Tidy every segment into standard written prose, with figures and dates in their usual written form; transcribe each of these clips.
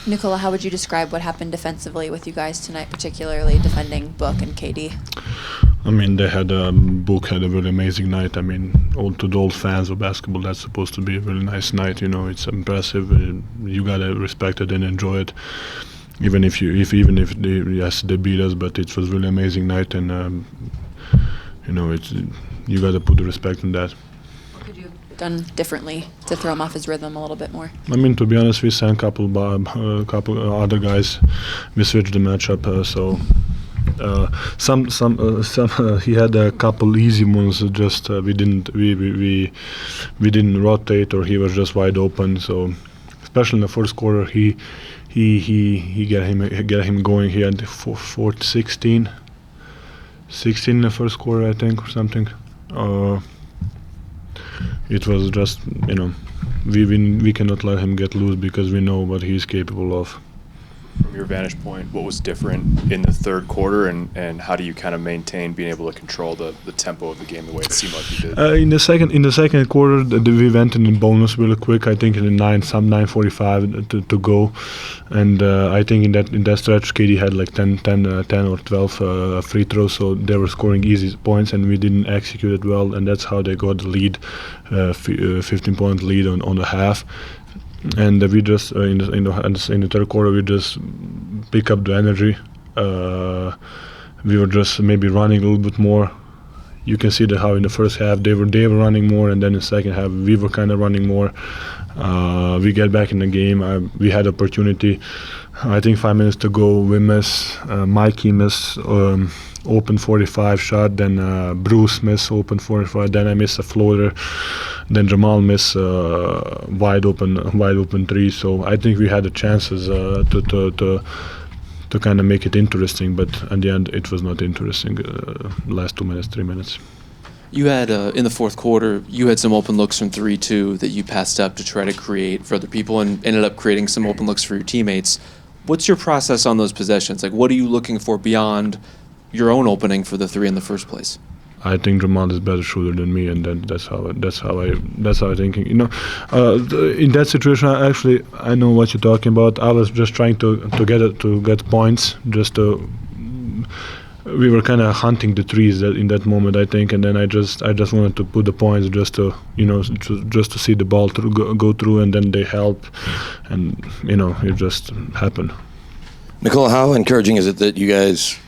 Nikola, how would you describe what happened defensively with you guys tonight, particularly defending Book and KD? I mean, Book had a really amazing night. I mean, to the old fans of basketball, that's supposed to be a really nice night. You know, it's impressive. You gotta respect it and enjoy it, even if they beat us. But it was really amazing night, and you know, you gotta put the respect in that. What could you have done differently to throw him off his rhythm a little bit more? I mean, to be honest, we sent a couple other guys. We switched the matchup, so. He had a couple easy ones. Just we didn't rotate, or he was just wide open. So, especially in the first quarter, he get him going. He had 16 in the first quarter, I think, or something. It was just, you know, we cannot let him get loose because we know what he's capable of. From your vantage point, what was different in the third quarter, and how do you kind of maintain being able to control the tempo of the game the way it seemed like you did? In the second quarter, we went in bonus really quick. I think in the 9:45 to go, and I think in that stretch, KD had like 10 or 12 free throws, so they were scoring easy points, and we didn't execute it well, and that's how they got the lead, 15-point lead on the half. And we just in the third quarter we just pick up the energy. We were just maybe running a little bit more. You can see how in the first half they were running more, and then in the second half we were kind of running more. We get back in the game. We had opportunity. I think 5 minutes to go, we miss. Mikey missed open 45 shot. Then Bruce missed open 45. Then I missed a floater. Then Jamal missed wide open three. So I think we had the chances to kind of make it interesting. But at the end, it was not interesting. Last 2 minutes, 3 minutes. You had, in the fourth quarter, you had some open looks from 3-2 that you passed up to try to create for other people and ended up creating some open looks for your teammates. What's your process on those possessions? Like, what are you looking for beyond your own opening for the three in the first place? I think Jamal is a better shooter than me, and that's how I think. You know, in that situation, actually, I know what you're talking about. I was just trying to get points, we were kind of hunting the trees in that moment, I think, and then I just wanted to put the points just to see the ball go through, and then they help, and you know, it just happened. Nikola, how encouraging is it that you guys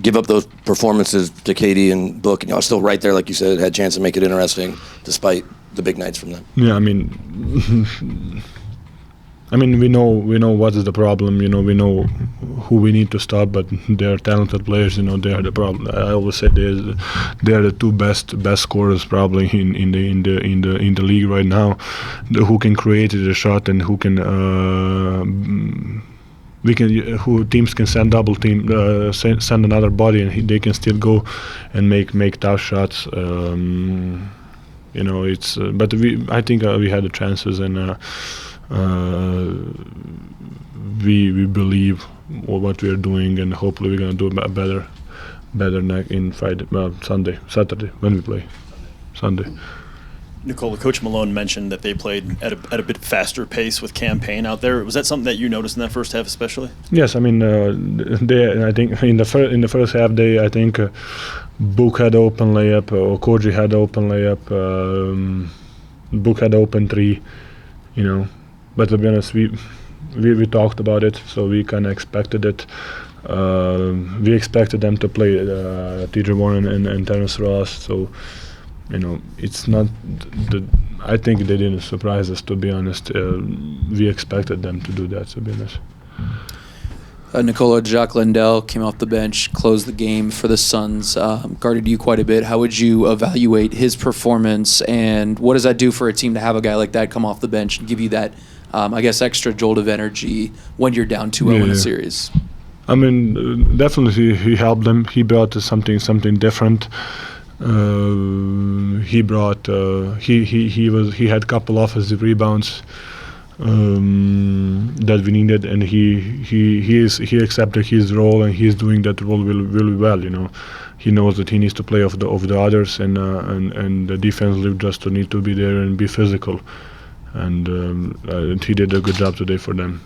give up those performances to KD and Book, and y'all still right there, like you said, had a chance to make it interesting despite the big nights from them? Yeah, I mean, we know what is the problem. You know, we know who we need to stop, but they're talented players. You know, they are the problem. I always say they are the two best scorers probably in the league right now. Who can create the shot and who can teams can send double team, send another body, and they can still go and make tough shots. You know, it's but I think we had the chances, and. We believe what we are doing, and hopefully we're going to do better in Saturday when we play Sunday. Nikola, Coach Malone mentioned that they played at a bit faster pace with campaign out there. Was that something that you noticed in that first half especially? Yes, I mean I think in the first half I think Book had open layup, or Koji had open layup, Book had open three, you know. But to be honest, we talked about it, so we kind of expected it. We expected them to play T.J. Warren and Terrence Ross, so you know, it's not. I think they didn't surprise us, to be honest. We expected them to do that, to be honest. Nikola, Jock Landale came off the bench, closed the game for the Suns, guarded you quite a bit. How would you evaluate his performance, and what does that do for a team to have a guy like that come off the bench and give you that, I guess, extra jolt of energy when you're down 2-0 in a series? I mean, definitely he helped them. He brought something different. He brought he had a couple offensive rebounds that we needed, and he accepted his role, and he's doing that role really well. You know, he knows that he needs to play off the others, and the defense just need to be there and be physical. and he did a good job today for them.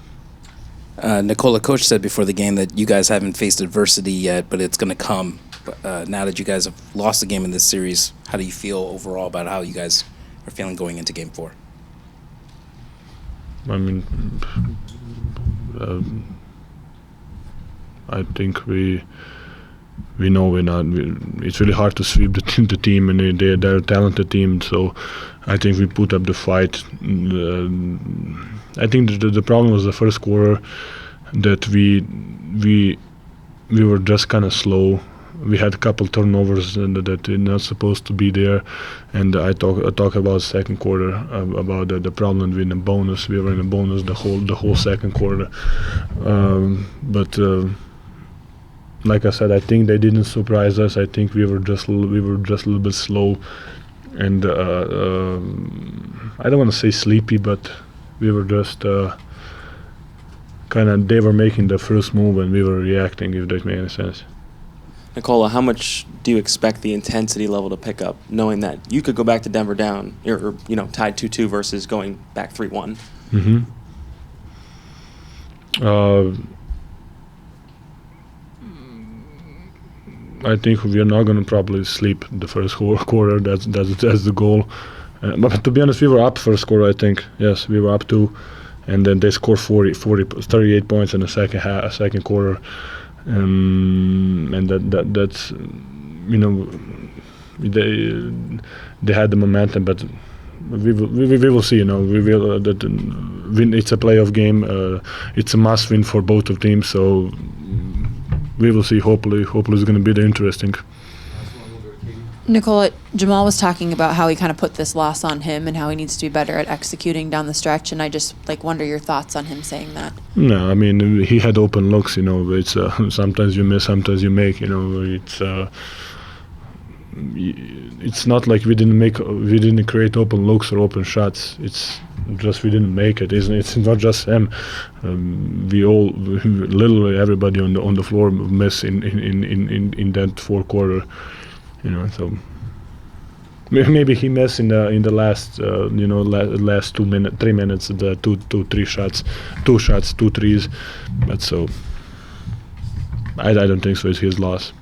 Nikola, coach said before the game that you guys haven't faced adversity yet, but it's going to come. Now that you guys have lost the game in this series, how do you feel overall about how you guys are feeling going into Game 4? I mean, I think we know we're not. It's really hard to sweep the team, and they're a talented team. So I think we put up the fight. I think the problem was the first quarter that we were just kind of slow. We had a couple turnovers that are not supposed to be there, and I talk about second quarter about the problem with the bonus. We were in a bonus the whole second quarter, but like I said, I think they didn't surprise us. I think we were just a little bit slow, and I don't want to say sleepy, but we were just kind of. They were making the first move, and we were reacting. If that makes any sense. Nikola, how much do you expect the intensity level to pick up, knowing that you could go back to Denver down, or tied 2-2 versus going back 3-1? Mm-hmm. I think we are not going to probably sleep the first quarter. That's the goal. But to be honest, we were up first quarter. I think yes, we were up 2, and then they scored 38 points in the second quarter. And that's they had the momentum, but we will see. We will that win. It's a playoff game. It's a must win for both of teams. So we will see. Hopefully it's going to be interesting. Nikola, Jamal was talking about how he kind of put this loss on him and how he needs to be better at executing down the stretch, and I just wonder your thoughts on him saying that. No, I mean he had open looks. It's sometimes you miss, sometimes you make. It's not like we didn't create open looks or open shots. It's just we didn't make it. It's not just him. We all, literally everybody on the floor miss in that fourth quarter. So maybe he missed in the last last 3 minutes, the two shots, 2 threes, but so I don't think so. It's his loss.